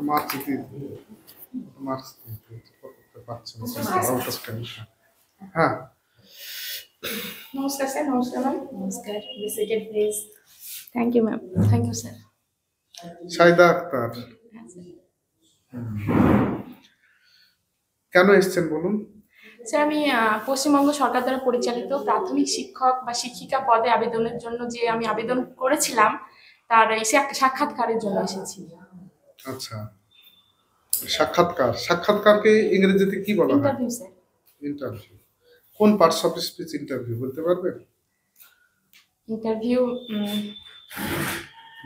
March করতে পারছেন out of tension. হ্যাঁ, নমস্কার স্যার। নমস্কার ম্যাম। নমস্কার। Visited please. Thank you ma'am. Thank you sir. Shahida Akhtar, হ্যাঁ স্যার। কেন এসেছেন বলুন? স্যার আমি পশ্চিমবঙ্গ সরকার দ্বারা পরিচালিত প্রাথমিক শিক্ষক বা শিক্ষিকা পদে আবেদনের জন্য যে আমি আবেদন করেছিলাম তার এই সাক্ষাৎকারের জন্য এসেছি। আচ্ছা, সাক্ষাৎকারকে ইংরেজিতে কি বলা হয়? Interview sir. ইন্টারভিউ। কোন পার্টস অফ স্পিচ ইন্টারভিউ বলতে পারবেন? ইন্টারভিউ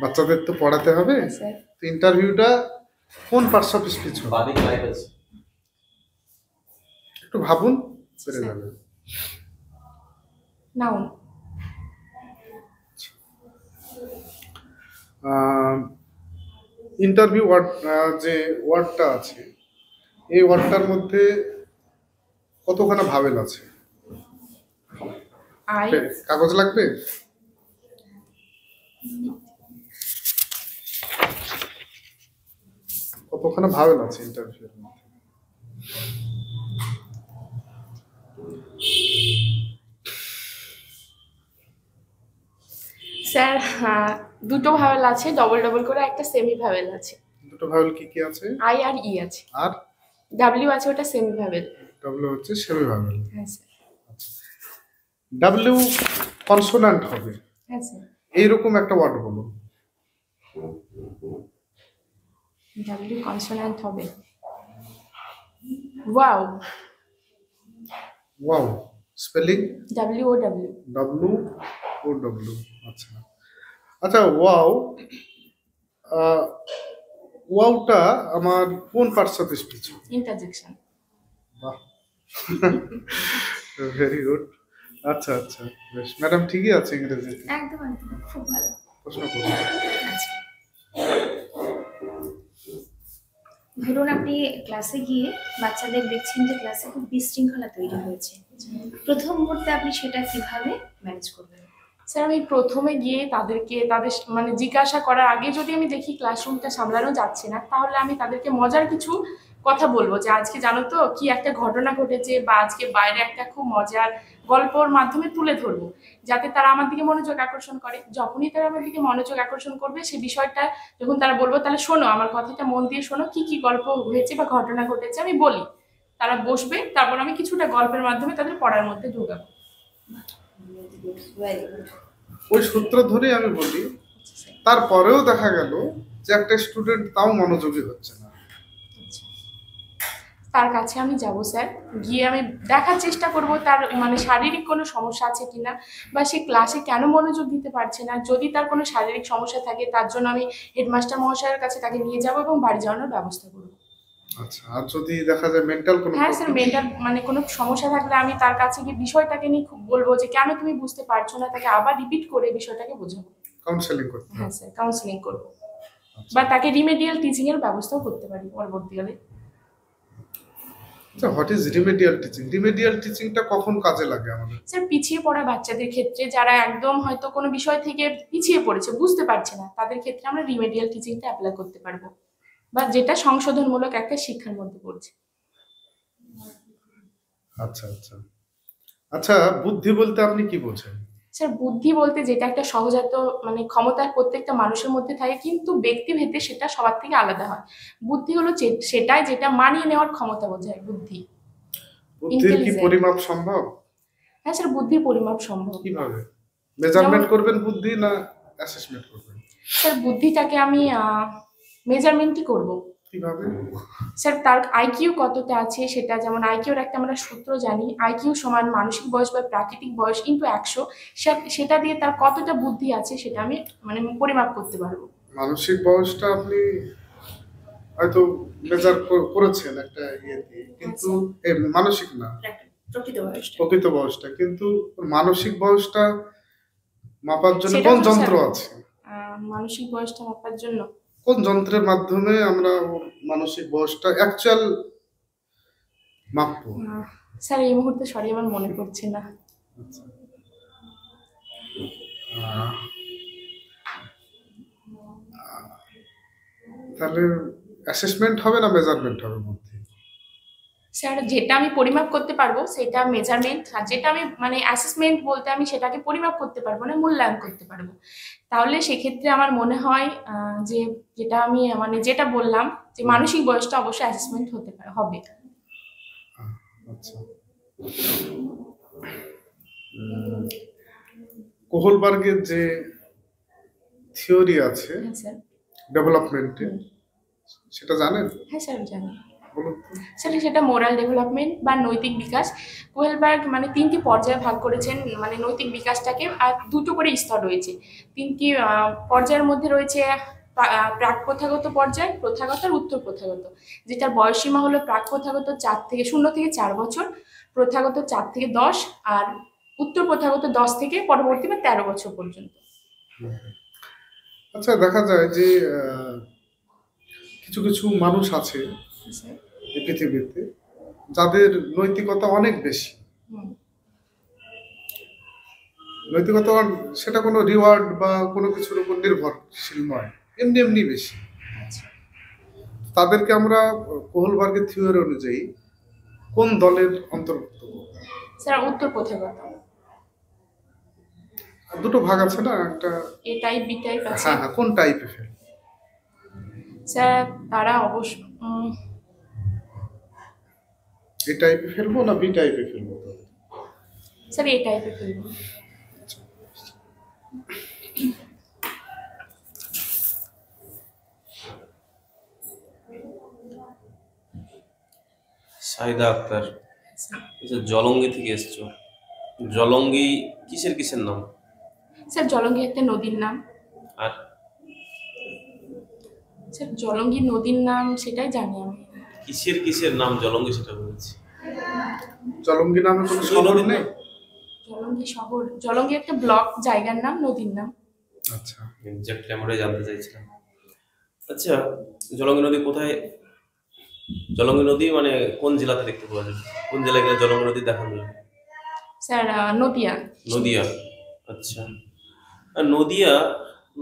বাচ্চাদের তো পড়াতে হবে, স্যার। তো ইন্টারভিউটা কোন পার্টস অফ স্পিচ হবে? একটু ভাবুন, পেরে যাবে। নাউন। ইন্টারভিউ ওয়ার্ড, যে ওয়ার্ডটা আছে এই ওয়ার্ডটার মধ্যে কতখানা ভাবেল আছে? আই। কাগজ লাগবে? কতখানা ভাবেল আছে ইন্টারভিউ এর মধ্যে? স্যার দুটো ভাওয়েল আছে, ডবল ডবল করে, একটা সেমি ভাওয়েল আছে। দুটো ভাবেল কি কি আছে? আই আর ই আছে। আর ডাব্লিউ আছে, ওটা সেমি ভাওয়েল। ডাব্লিউ হচ্ছে সেমি ভাবেল। হ্যাঁ স্যার। ডাব্লিউ কনসোন্যান্ট হবে, হ্যাঁ স্যার। এইরকম একটা ওয়ার্ড বলুন। ডাব্লিউ কনসোন্যান্ট হবে wow. Wow, spelling W O W. W O W. আচ্ছা আচ্ছা, ওয়াও, ওয়াওটা আমার কোন পার্টস অফ স্পিচ? ইন্টারজেকশন। বাহ, ভেরি গুড। আচ্ছা আচ্ছা, বেশ। ম্যাডাম ঠিকই আছে ইংরেজিতে? একদম একদম, খুব ভালো। প্রশ্ন করুন। আচ্ছা, ধরুন আপনি ক্লাসে গিয়ে বাচ্চাদের দেখছেন যে ক্লাসে খুব বিশৃঙ্খলা তৈরি হয়েছে, প্রথম মুহূর্তে আপনি সেটা কিভাবে ম্যানেজ করবেন? স্যার আমি প্রথমে গিয়ে তাদের মানে জিজ্ঞাসা করার আগে যদি আমি দেখি ক্লাসরুমটা সামলানো যাচ্ছে না, তাহলে আমি তাদেরকে মজার কিছু কথা বলবো যে আজকে জানো তো কি একটা ঘটনা ঘটেছে, বা আজকে বাইরে একটা খুব মজার গল্পর মাধ্যমে তুলে ধরবো, যাতে তারা আমার দিকে মনোযোগ আকর্ষণ করে। যখনই তারা আমার দিকে মনোযোগ আকর্ষণ করবে, সেই বিষয়টা যখন তারা বলবো, তাহলে শোনো, আমার কথাটা মন দিয়ে শোনো, কি কি গল্প হয়েছে বা ঘটনা ঘটেছে আমি বলি। তারা বসবে, তারপর আমি কিছুটা গল্পের মাধ্যমে তাদের পড়ার মধ্যে ঢোকাবো। ওই সূত্র ধরে আমি বলি, তারপরেও দেখা গেল যে একটা স্টুডেন্ট তাও মনোযোগী হচ্ছে না, তার কাছে আমি যাব স্যার, গিয়ে আমি দেখার চেষ্টা করব তার মানে শারীরিক কোনো সমস্যা আছে কিনা, বা সে ক্লাসে কেন মনোযোগ দিতে পারছে না। যদি তার কোনো শারীরিক সমস্যা থাকে, তার জন্য আমি হেডমাস্টার মহাশয়ের কাছে তাকে নিয়ে যাব এবং বাড়ি যাওয়ানোর ব্যবস্থা করব। আচ্ছা, আর যদি দেখা যায় মেন্টাল কোনো? হ্যাঁ স্যার, মেন্টাল মানে কোনো সমস্যা থাকলে আমি তার কাছে গিয়ে বিষয়টাকে নিয়ে খুব বলবো যে কেন তুমি বুঝতে পারছো না, তাকে আবার রিপিট করে বিষয়টাকে বোঝাবো। কাউন্সেলিং করতে? হ্যাঁ স্যার, কাউন্সেলিং করবো, বা তাকে রিমেডিয়াল টিচিং এর ব্যবস্থাও করতে পারি পরবর্তীকালে। আচ্ছা, what is remedial teaching? Remedial টিচিংটা কখন কাজে লাগে আমাদের? স্যার পিছিয়ে পড়া বাচ্চাদের ক্ষেত্রে, যারা একদম হয়তো কোনো বিষয় থেকে পিছিয়ে পড়েছে, বুঝতে পারছে না, তাদের ক্ষেত্রে আমরা রিমেডিয়াল টিচিংটা অ্যাপ্লাই করতে পারবো, বা যেটা সংশোধনমূলক একটা শিক্ষার মধ্যে পড়ছে। আচ্ছা আচ্ছা আচ্ছা, বুদ্ধি বলতে আপনি কি বোঝেন? স্যার বুদ্ধি বলতে যেটা একটা সহজাত মানে ক্ষমতা প্রত্যেকটা মানুষের মধ্যে থাকে, কিন্তু ব্যক্তিভেদে সেটা সবার থেকে আলাদা হয়। বুদ্ধি হলো সেটাই যেটা মানিয়ে নেওয়ার ক্ষমতা বোঝায় বুদ্ধি। বুদ্ধির কি পরিমাপ সম্ভব? হ্যাঁ স্যার, বুদ্ধির পরিমাপ সম্ভব। কিভাবে মেজারমেন্ট করবেন বুদ্ধি, না অ্যাসেসমেন্ট করবেন? স্যার বুদ্ধিটাকে আমি মেজারমেন্টই করব। কিভাবে? স্যার তার আইকিউ কতটা আছে সেটা, যেমন আইকিউর একটা আমরা সূত্র জানি, আইকিউ সমান মানসিক বয়স বা প্রাকৃতিক বয়স ইন্টু 100, সেটা দিয়ে তার কতটা বুদ্ধি আছে সেটা আমি মানে পরিমাপ করতে পারবো। মানসিক বয়সটা আপনি হয়তো মেজার করেছেন একটা ইয়ে দিয়ে, কিন্তু মানসিক না, প্রকৃত বয়সটা, কিন্তু মানসিক বয়সটা মাপার জন্য কোন যন্ত্র আছে? মানসিক বয়সটা মাপার জন্য কোন যন্ত্রের মাধ্যমে আমরা মানসিক বয়সটা অ্যাকচুয়াল মাপবো? স্যার এই মুহূর্তে সরি আমার মনে পড়ছে না। তাহলে অ্যাসেসমেন্ট হবে না মেজারমেন্ট হবে মধ্যে? স্যার যেটা আমি পরিমাপ করতে পারবো সেটা মেজারমেন্ট, আর যেটা আমি মানে অ্যাসেসমেন্ট বলতে আমি সেটাকে পরিমাপ করতে পারবো না, মূল্যায়ন করতে পারবো। তাহলে সেক্ষেত্রে আমার মনে হয় যে যেটা আমি মানে যেটা বললাম যে মানসিক বয়সটা অবশ্যই অ্যাসেসমেন্ট হবে। আচ্ছা, কোহলবার্গের যে থিওরি আছে হ্যাঁ স্যার। ডেভেলপমেন্টে, সেটা জানেন? হ্যাঁ স্যার জানি। বলুন তো। স্যার সেটা মোরাল ডেভেলপমেন্ট বা নৈতিক বিকাশ। কোহেলবার্গ মানে 3টি পর্যায়ে ভাগ করেছেন মানে নৈতিক বিকাশটাকে, আর 2টো করে স্তর রয়েছে। 3টি পর্যায়ের মধ্যে রয়েছে প্রাক প্রথাগত পর্যায়, প্রথাগত আর উত্তর প্রথাগত। যেটার বয়সসীমা হলো প্রাক প্রথাগত 0 থেকে 4 বছর, প্রথাগত 4 থেকে 10, আর উত্তর প্রথাগত 10 থেকে পরবর্তী 13 বছর পর্যন্ত। আচ্ছা, দেখা যায় যে কিছু কিছু মানুষ আছে এই পৃথিবীতে যাদের নৈতিকতা অনেক বেশি। নৈতিকতা সেটা কোনো রিওয়ার্ড বা কোনো কিছুর উপর নির্ভরশীল নয়, এমনি এমনি বেশি। তাদেরকে আমরা কোহলবার্গের থিওরি অনুযায়ী কোন দলের অন্তর্ভুক্ত? স্যার উত্তর প্রথাগত। দুটো ভাগ আছে না, একটা এ টাইপ বি টাইপ আছে। হ্যাঁ, কোন টাইপে ফেল? স্যার তারা অবশ্য এ টাইপে ফেলবো না বি টাইপে ফেলবো? স্যার এ টাইপে ফেলবো। সাহিদা আক্তার, জলঙ্গি থেকে এসছো। জলঙ্গি কিসের কিসের নাম? স্যার জলঙ্গি একটা নদীর নাম। আর স্যার জলঙ্গি নদীর নাম সেটাই জানি আমি। কিসের কিসের নাম জলঙ্গি সেটা বলছি। জলঙ্গি নামে কোনো শহর নেই? জলঙ্গি শহর, জলঙ্গি একটা ব্লক, জায়গার নাম, নদীর নাম। আচ্ছা, এক্স্যাক্টলি আমরা জানতে চাইছিলাম। আচ্ছা, জলঙ্গি নদী কোথায়? জলঙ্গি নদী মানে কোন জেলাতে দেখতে পাওয়া যাবে? কোন জেলায় গেলে জলঙ্গি নদী দেখা যাবে? স্যার নদিয়া। নদিয়া। আচ্ছা, আর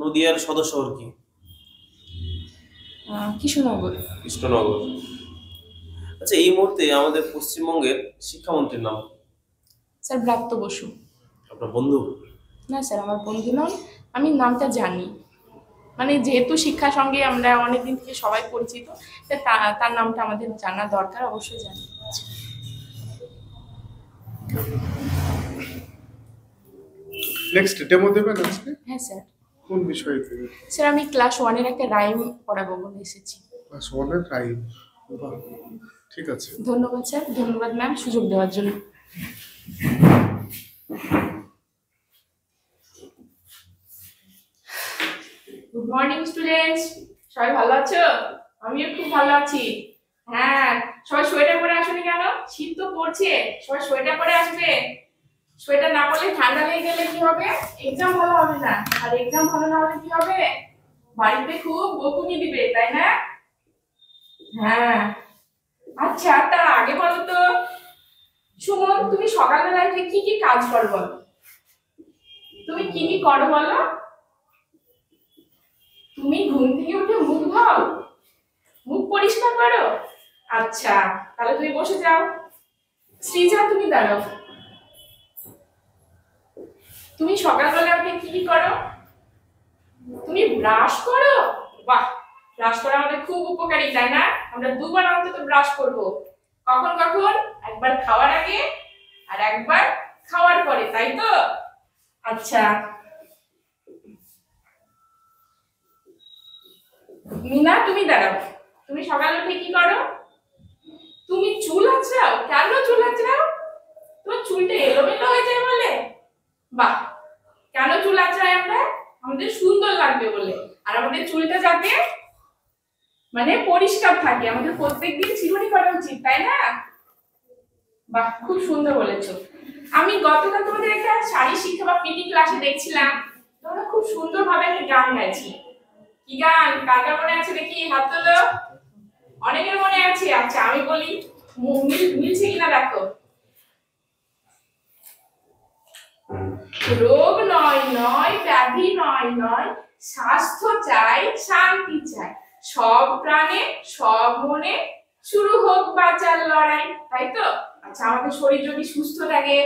নদিয়ার সদর শহর কি? কৃষ্ণনগর। কৃষ্ণনগর। আচ্ছা, এই মুহূর্তে আমাদের পশ্চিমবঙ্গের শিক্ষামন্ত্রীর নাম? স্যার ব্রাত্য বসু। আপনার বন্ধু? না স্যার আমার বন্ধু নন, আমি নামটা জানি, মানে যেহেতু শিক্ষার সঙ্গে আমরা অনেকদিন থেকে সবাই পরিচিত, তার নামটা আমাদের জানা দরকার, অবশ্যই জানি। নেক্সট ডেমো দেবেন আজকে? হ্যাঁ স্যার। কোন বিষয় থেকে? স্যার আমি ক্লাস 1-এর একটা রাইম পড়াবো বলে এসেছি। ক্লাস 1-এর রাইম? ঠিক আছে, ধন্যবাদ স্যার, ধন্যবাদ ম্যাম সুযোগ দেওয়ার জন্য। গুড মর্নিং স্টুডেন্টস, সবাই ভালো আছো? আমিও খুব ভালো আছি। হ্যাঁ, সবাই সোয়েটার পরে আসবে কেন? শীত তো পড়ছে, সবাই সোয়েটার পরে আসবে। সোয়েটার না পরলে ঠান্ডা লেগে গেলে কি হবে? এক্সাম ভালো হবে না, আর এক্সাম ভালো না হলে কি হবে? বাড়িতে খুব বকুনি দিবে, তাই না? হ্যাঁ। আচ্ছা, তার আগে বলো তো সুমন, তুমি সকালবেলায় কি কি কাজ করো বলো? তুমি কি কি করো বলো? তুমি ঘুম থেকে উঠে মুখ ধোও, মুখ পরিষ্কার করো। আচ্ছা, তাহলে তুমি বসে যাও। শ্রীজা তুমি দাঁড়াও। তুমি সকালবেলা উঠে কি কি করো? তুমি ব্রাশ করো। বাহ, ব্রাশ করা আমাদের খুব উপকারী, তাই না? আমরা 2 বার অন্তত ব্রাশ করব। কখন কখন? একবার খাওয়ার আগে আর একবার খাওয়ার পরে, তাই তো? আচ্ছা, মিনা তুমি দাঁড়াও। তুমি সকালে উঠে কি করো? তুমি চুল আঁচড়াও। কেন চুল আঁচড়াও? তোমার চুলটা এলোমেলো হয়ে যায় বলে? বাহ, কেন চুল আঁচড়াই আমরা? আমাদের সুন্দর লাগবে বলে, আর আমাদের চুলটা যাতে মানে পরিষ্কার থাকে, আমাদের প্রত্যেকদিন চিরুনি করা উচিত, তাই না? বাহ, খুব সুন্দর বলেছো। আমি গতকাল তোমাদের একটা শারীর শিক্ষা বা পিটি ক্লাসে দেখছিলাম, তোমরা খুব সুন্দরভাবে একটা গান গাইছি। কি গান? কার কার মনে আছে দেখি হাত তোলো। অনেকের মনে আছে। আচ্ছা, আমি বলি, মিলছে কিনা দেখো। রোগ নয় নয়, ব্যাধি নয় নয়, স্বাস্থ্য চাই, শান্তি চাই। সব প্রাণে সব মনে শুরু হোক বাঁচার লড়াই, তাই তো? আচ্ছা, আমাদের শরীর যদি সুস্থ থাকে,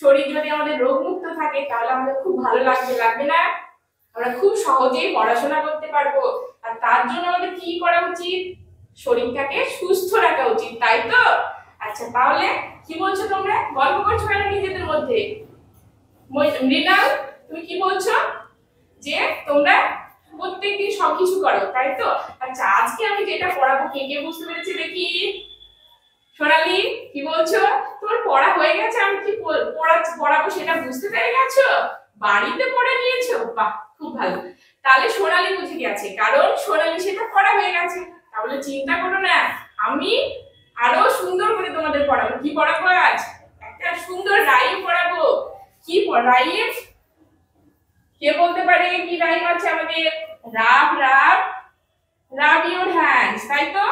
শরীর যদি আমাদের রোগমুক্ত থাকে, তাহলে আমাদের খুব ভালো লাগবে, লাগবে না? আমরা খুব সহজেই পড়াশোনা করতে পারবো। আর তার জন্য আমাদের কি করা উচিত? শরীরটাকে সুস্থ রাখা উচিত, তাই তো? আচ্ছা, তাহলে কি বলছো তোমরা? গল্প করছো কেন নিজেদের মধ্যে? মৃণাল, তুমি কি বলছো? যে তোমরা প্রত্যেকদিন সবকিছু করো, তাই তো? আচ্ছা, আজকে আমি যেটা পড়াবো কে কে বুঝতে পেরেছে দেখি? সোনালি, কি বলছো? তোমার পড়া হয়ে গেছে? আমি কি পড়াবো সেটা বুঝতে পেরে গেছো? বাড়িতে পড়ে নিয়েছো? বাহ, খুব ভালো। তাহলে সোনালি বুঝে গেছে, কারণ সোনালি সেটা পড়া হয়ে গেছে। তাহলে চিন্তা করো না, আমি আরো সুন্দর করে তোমাদের পড়াবো। কি পড়াবো আজ? একটা সুন্দর রাইম পড়াবো। কি রাইম? কে বলতে পারে কি রাইম আছে আমাদের? রাব রাব রাব ইউর হ্যান্ডস, তাই তো?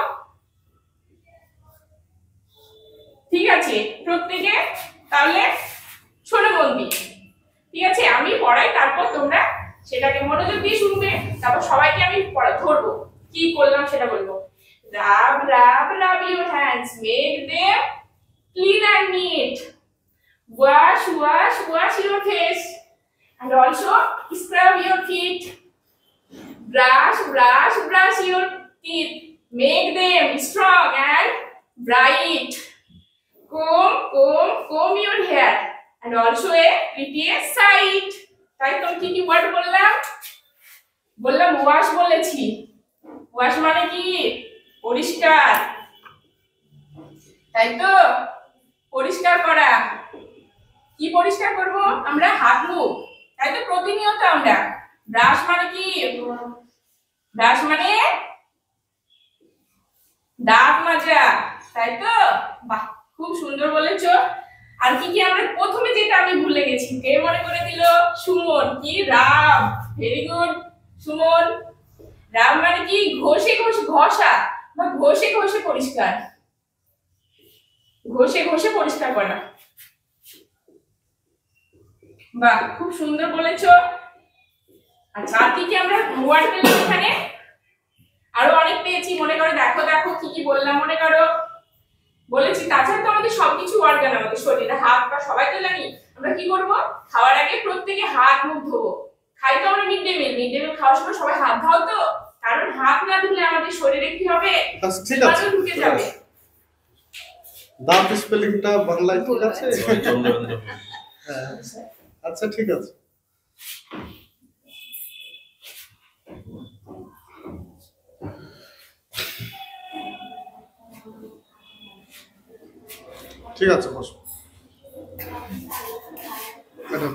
ঠিক আছে, প্রত্যেকে তাহলে শোনো মন দিয়ে। ঠিক আছে, আমি পড়াই, তারপর তোমরা সেটাকে মনোযোগ দিয়ে শুনবে, তারপর সবাইকে আমি পড়া ধরবো, কি করলাম সেটা বলবো। Rub rub rub your hands, make them clean and neat. Wash wash wash your face and also scrub your feet. Brush brush brush your teeth, make them strong and bright. Comb comb comb your hair and also a pretty sight. তাই তো কি word বললাম? Wash বলেছি। Wash মানে কি? পরিষ্কার, তাই তো? পরিষ্কার করা। কি পরিষ্কার করব আমরা? হাত মুখ, তাই তো? প্রতিনিয়ত আমরা। ব্রাশ মানে কি? ব্রাশ মানে দাঁত মাজা, তাই তো? বাহ, খুব সুন্দর বলেছো। আর কি কি আমরা প্রথমে যেটা আমি ভুলে গেছি, কে মনে করে দিল? সুমন। কি? Rub. Very good Suman. Rub মানে কি? ঘষে ঘষে, ঘষা বা ঘষে ঘষে পরিষ্কার, ঘষে ঘষে পরিষ্কার করা। বাহ, খুব সুন্দর বলেছো। আচ্ছা, আর কি কি আমরা ওয়ার্ড পেলাম এখানে? আরো অনেক পেয়েছি, মনে করো। দেখো দেখো কি কি বললাম, মনে করো। বলেছি তাছাড়া তো আমাদের সবকিছু অর্গান আমাদের শরীরে, হাত পা সবাই তো জানি। আমরা কি করব? খাওয়ার আগে প্রত্যেকে হাত মুখ ধোবো। খাই তো আমরা মিড ডে মিল খাওয়ার সময় সবাই হাত ধোও তো, কারণ হাত না ধুলে আমাদের শরীরে কি হবে? জীবাণু ঢুকে যাবে। দাঁত স্পেলিংটা বাংলায় ঠিক আছে? চন্দ্রবেন্দ্র। হ্যাঁ, আচ্ছা ঠিক আছে। ঠিক আছে, বসো ম্যাডাম।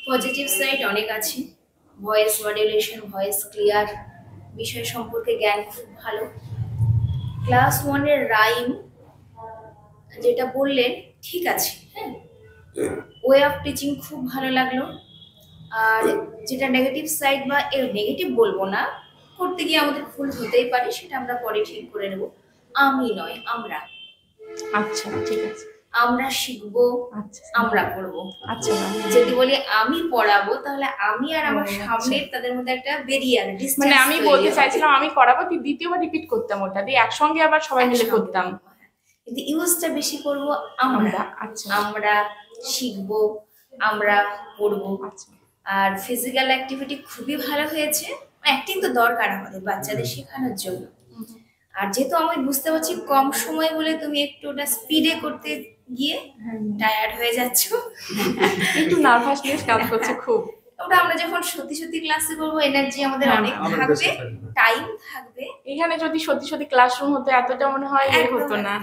পজিটিভ সাইড অনেক আছে। ভয়েস মডুলেশন, ভয়েস ক্লিয়ার, বিষয় সম্পর্কে জ্ঞান খুব ভালো। ক্লাস 1 এর রাইম যেটা বললেন ঠিক আছে, হ্যাঁ। ওয়ে অফ টিচিং খুব ভালো লাগলো। আর যেটা নেগেটিভ সাইড বা এর নেগেটিভ বলবো না, করতে গিয়ে আমাদের ভুল হতেই পারে, সেটা আমরা পরে ঠিক করে নেব। আমি নয়, আমরা। আচ্ছা, ঠিক আছে। আমরা শিখবো, আচ্ছা আমরা করবো। আচ্ছা, যদি বলি আমি পড়াবো, তাহলে আমি আর আমার সামনে তাদের মধ্যে একটা বেরিয়ার, মানে আমি বলতে চাইছিলাম আমি করাবো, দ্বিতীয়বার রিপিট করতাম ওটা দিয়ে, একসঙ্গে আবার সবাই মিলে করতাম। কিন্তু ইউজটা বেশি করব আমরা। আচ্ছা, আমরা শিখবো, আমরা পড়বো। আচ্ছা। আর ফিজিক্যাল অ্যাক্টিভিটি খুবই ভালো হয়েছে। অ্যাক্টিং তো দরকার আমাদের বাচ্চাদের শেখানোর জন্য। আর যেহেতু আমি বুঝতে পারছি কম সময় বলে তুমি একটু ওটা স্পিডে করতে গিয়ে টায়ার্ড হয়ে যাচ্ছ, একটু নার্ভাসনেস কাজ করছে খুব। ওটা আমরা যখন সত্যি সত্যি ক্লাসে করবো, এনার্জি আমাদের অনেক থাকবে, টাইম থাকবে। এখানে যদি সত্যি সত্যি ক্লাসরুম হতো, এতটা মনে হয় হতো না,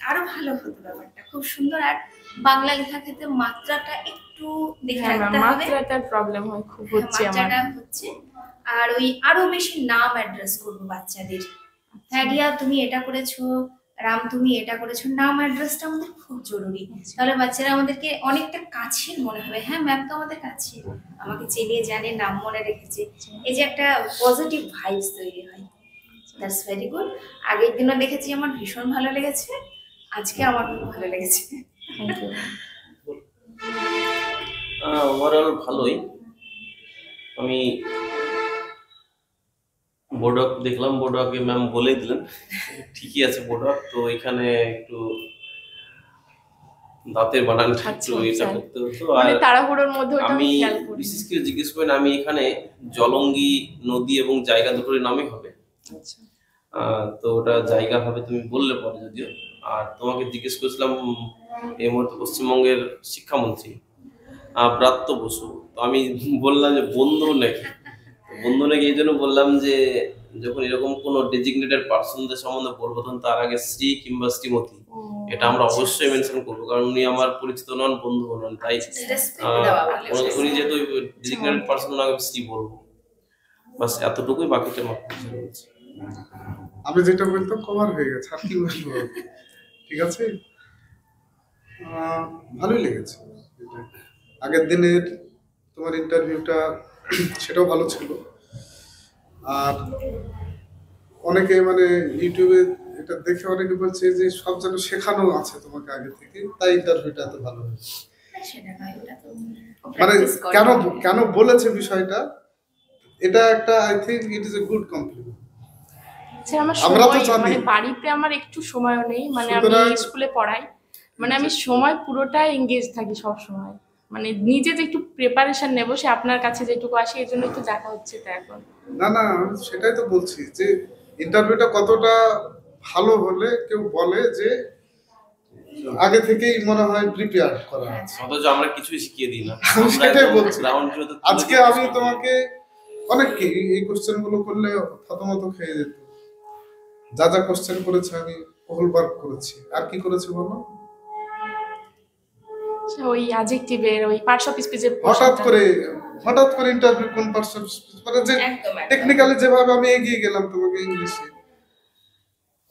আরো ভালো হতো ব্যাপারটা, খুব সুন্দর। আর বাংলা লেখার ক্ষেত্রে মাত্রাটা একটু দেখে রাখতে হবে, মাত্রাটার প্রবলেম হয় খুব, হচ্ছে আমার হচ্ছে। আর ওই আরো বেশি নাম অ্যাড্রেস করবো বাচ্চাদের। হ্যাঁ রিয়া তুমি এটা করেছো, রাম তুমি এটা করেছো, নাম অ্যাড্রেসটা আমাদের খুব জরুরি। তাহলে বাচ্চারা আমাদেরকে অনেকটা কাছের মনে হবে। হ্যাঁ ম্যাম তো আমাদের কাছে, আমাকে চেনে জানে, নাম মনে রেখেছে, এই যে একটা পজিটিভ ভাইবস তৈরি হয়। That's very good. আগের দিনও দেখেছি, আমার ভীষণ ভালো লেগেছে, আজকে আমার খুব ভালো লেগেছে। ওভারঅল ভালোই। আমি বোর্ডক দেখলাম, বোর্ডকে ম্যাম বলেই দিলেন ঠিকই আছে বোর্ডক। তো এখানে একটু দাঁতের বানানটা একটু আচ্ছা, এটা আচ্ছা। করতে হতো। মানে আর তাড়াহুড়োর মধ্যে ওটা আমি আমি খেয়াল করি। বিশেষ করে জিজ্ঞেস করেন, আমি এখানে জলঙ্গি নদী এবং জায়গা দুটোর নামই হবে। আচ্ছা তো ওটা জায়গা হবে তুমি বললে পরে যদিও। আর তোমাকে জিজ্ঞেস করেছিলাম এই মুহূর্তে পশ্চিমবঙ্গের শিক্ষামন্ত্রী ব্রাত্য বসু। তো আমি বললাম যে বন্ধু নাকি, বন্ধু নাকি এই জন্য বললাম যে যখন এরকম কোনো ডেজিগনেটেড পার্সনদের সম্বন্ধে বলবো তখন তার আগে শ্রী কিংবা শ্রীমতী ও, এটা আমরা আচ্ছা, অবশ্যই মেনশন করবো, কারণ উনি আমার পরিচিত নন, বন্ধু নন। তাই রেসপেক্ট দেওয়া বলে। উনি যেহেতু ডেজিগনেটেড পার্সন ওনাকে শ্রী বলবো, বাস এতটুকুই, বাকিটা আমার বুঝে রয়েছে। আমি যেটা বলতাম কভার হয়ে গেছে, আর কি বলবো। ঠিক আছে, ভালোই লেগেছে। আগের দিনের তোমার ইন্টারভিউটা সেটাও ভালো ছিল। আর অনেকে মানে ইউটিউবে এটা দেখে অনেকে বলছে যে সব যেন শেখানো আছে তোমাকে আগে থেকে, তাই ইন্টারভিউটা এত ভালো হয়েছে। সেটা নয়, ওটা তো মানে practice করে। কেন কেন বলেছে বিষয়টা, এটা একটা I think it is a good compliment. আচ্ছা, আমার আমরা তো সময় জানি। মানে বাড়িতে আমার একটু সময়ও নেই, মানে আমি সুতরাং- স্কুলে পড়াই, মানে আমি সময় পুরোটাই এঙ্গেজ থাকি সব সময়। মানে নিজে যে একটু প্রিপারেশন নেব সে আপনার কাছে যেটুকু আসে এই জন্য একটু দেখা হচ্ছে তো এখন। না না, সেটাই তো বলছি যে ইন্টারভিউটা কতটা ভালো হলে কেউ বলে যে আগে থেকেই মনে হয় প্রিপেয়ার করা আছে। অথচ আমরা কিছুই শিখিয়ে দিই না, আমি সেটাই বলছি। গ্রাউন্ড জিরোতে আজকে আমি তোমাকে অনেককে এই কোশ্চেন গুলো করলে থতমত খেয়ে যেত। যা যা কোশ্চেন করেছে আমি বহুলবার করেছি। আর কি করেছি বলো? ওই অ্যাডজেক্টিভের ওই পার্টস অফ স্পিচের হঠাৎ করে ইন্টারভিউ কোন পার্সন মানে যে একদম। টেকনিক্যালি যেভাবে আমি এগিয়ে গেলাম তোমাকে ইংলিশে,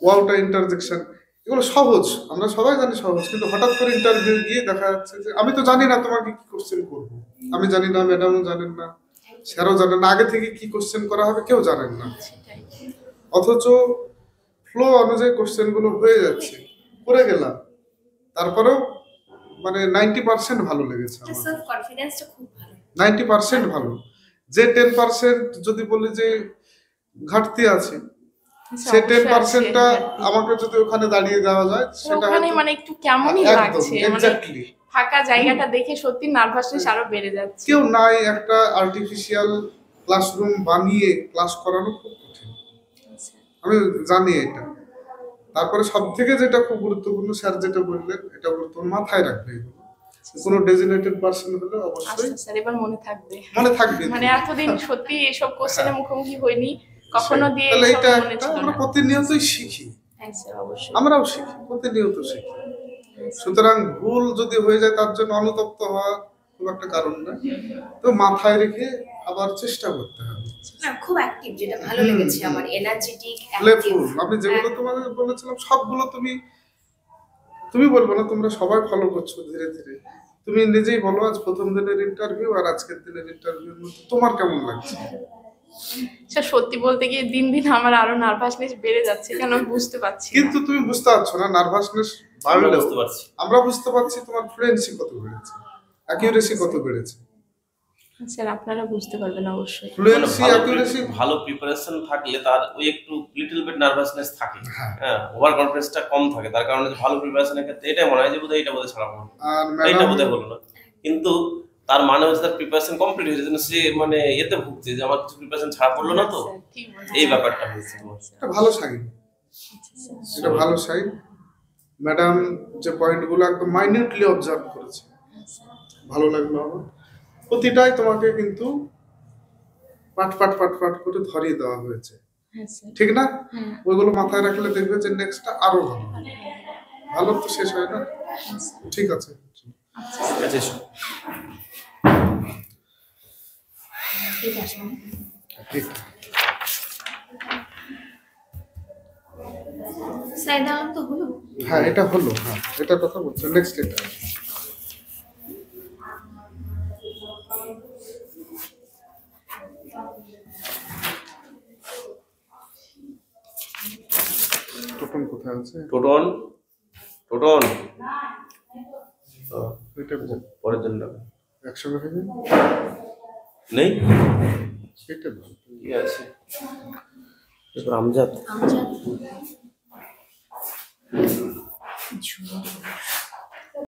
ওয়াওটা, ইন্টারজেকশন, এগুলো সহজ, আমরা সবাই জানি সহজ, কিন্তু হঠাৎ করে ইন্টারভিউ গিয়ে দেখা যাচ্ছে যে আমি তো জানি না তোমাকে কি কোশ্চেন করবো, আমি জানি না, ম্যাডামও জানেন না, স্যারও জানেন না, আগে থেকে কি কোশ্চেন করা হবে কেউ জানেন না, সেটাই। অথচ ফ্লো অনুযায়ী কোশ্চেন গুলো হয়ে যাচ্ছে, করে গেলাম। তারপরেও মানে 90% ভালো লেগেছে আমার, সেলফ কনফিডেন্সটা খুব ভালো। 90% ভালো। যে 10% যদি বলি যে ঘাটতি আছে, সে অবশ্যই আছে 10%টা ঘাটতি। আমাকে যদি ওখানে দাঁড়িয়ে দেওয়া যায় সেটা ওখানে হয়তো- মানে একটু কেমনই একদম, লাগছে, মানে exactly। ফাঁকা জায়গাটা দেখে সত্যি নার্ভাসনেস আরো বেড়ে যাচ্ছে। কেউ নাই, একটা আর্টিফিশিয়াল ক্লাসরুম বানিয়ে ক্লাস করানো খুব কঠিন, আচ্ছা। আমি জানি এটা। তারপরে সব থেকে যেটা খুব গুরুত্বপূর্ণ, স্যার যেটা বললেন এটা গুরুত্বপূর্ণ, মাথায় রাখবে এগুলো। কোনো ডেজিগনেটেড পার্সন হলে অবশ্যই আচ্ছা স্যার, এবার মনে থাকবে। মনে থাকবে। মানে এতদিন সত্যি এসব কোশ্চেনের মুখোমুখি হইনি কখনো, দিয়ে তাহলে এসব এটা মনে একটা ছিল আমরা না। প্রতিনিয়তই শিখি, হ্যাঁ স্যার, অবশ্যই। আমরাও শিখি, প্রতিনিয়ত শিখি। সুতরাং ভুল যদি হয়ে যায় তার জন্য অনুতপ্ত হওয়া খুব একটা কারণ না, তো মাথায় রেখে আবার চেষ্টা করতে হবে। না, খুব অ্যাক্টিভ, যেটা ভালো লেগেছে আমার, এনার্জেটিক, প্লেফুল, আমি যেগুলো তোমাকে বলেছিলাম সবগুলো তুমি বলবো না, তোমরা সবাই ফলো করছো ধীরে ধীরে। তুমি নিজেই বলো, আজ প্রথম দিনের ইন্টারভিউ আর আজকের দিনের ইন্টারভিউর মধ্যে তোমার কেমন লাগছে? স্যার সত্যি বলতে গিয়ে দিন দিন আমার আরো নার্ভাসনেস বেড়ে যাচ্ছে, কেন আমি বুঝতে পারছি না। কিন্তু তুমি বুঝতে পারছো না, নার্ভাসনেস আমরা বাড়লেও বুঝতে পারছি। আমরা বুঝতে পারছি তোমার ফ্লুয়েন্সি কত বেড়েছে, অ্যাকিউরেসি কত বেড়েছে। স্যার আপনারা বুঝতে পারবেন অবশ্যই। মানে ফ্লুয়েন্সি, অ্যাকিউরেসি, ভালো প্রিপারেশন থাকলে তার ওই একটু লিটল বিট নার্ভাসনেস থাকে, হ্যাঁ, ওভার কনফিডেন্সটা কম থাকে, তার কারণে ভালো প্রিপারেশনের ক্ষেত্রে এটাই মনে হয় যে বোধহয় এটা বোধহয় ছাড়া হলো, আর এটা ম্যাডাম বোধহয় হলো না। কিন্তু তার মানে হচ্ছে তার প্রিপারেশন কমপ্লিট হয়েছে, কিন্তু সে মানে এতে ভুগছে যে আমার কিছু প্রিপারেশন ছাড়া পড়লো না, তো স্যার, ঠিক বলেছেন। এই ব্যাপারটা হয়েছে আমার। এটা ভালো সাইন, আচ্ছা, স্যার। এটা ভালো সাইন। ম্যাডাম যে পয়েন্টগুলো একদম মাইনিউটলি অবজার্ভ করেছে, ভালো লাগলো আমার। প্রতিটাই তোমাকে কিন্তু পাট পাট পাট পাট করে ধরিয়ে দেওয়া হয়েছে, হ্যাঁ স্যার। ঠিক না? হ্যাঁ। ওইগুলো মাথায় রাখলে দেখবে যে নেক্সটটা আরো ভালো হবে। ভালো তো শেষ হয় না, ঠিক আছে। ঠিক আছে, এসো। ঠিক আছে। ঠিক। সাইদাম তো হলো। হ্যাঁ এটা হলো, হ্যাঁ এটা কথা বলছো, নেক্সট এটা। টোটন কোথায় আছে? টোটন টোটন এটা পরের জন্য একসঙ্গে হয়ে যাবে, নেই, এটা ভালো। কি আছে? এরপর আমজাদ। আমজাদ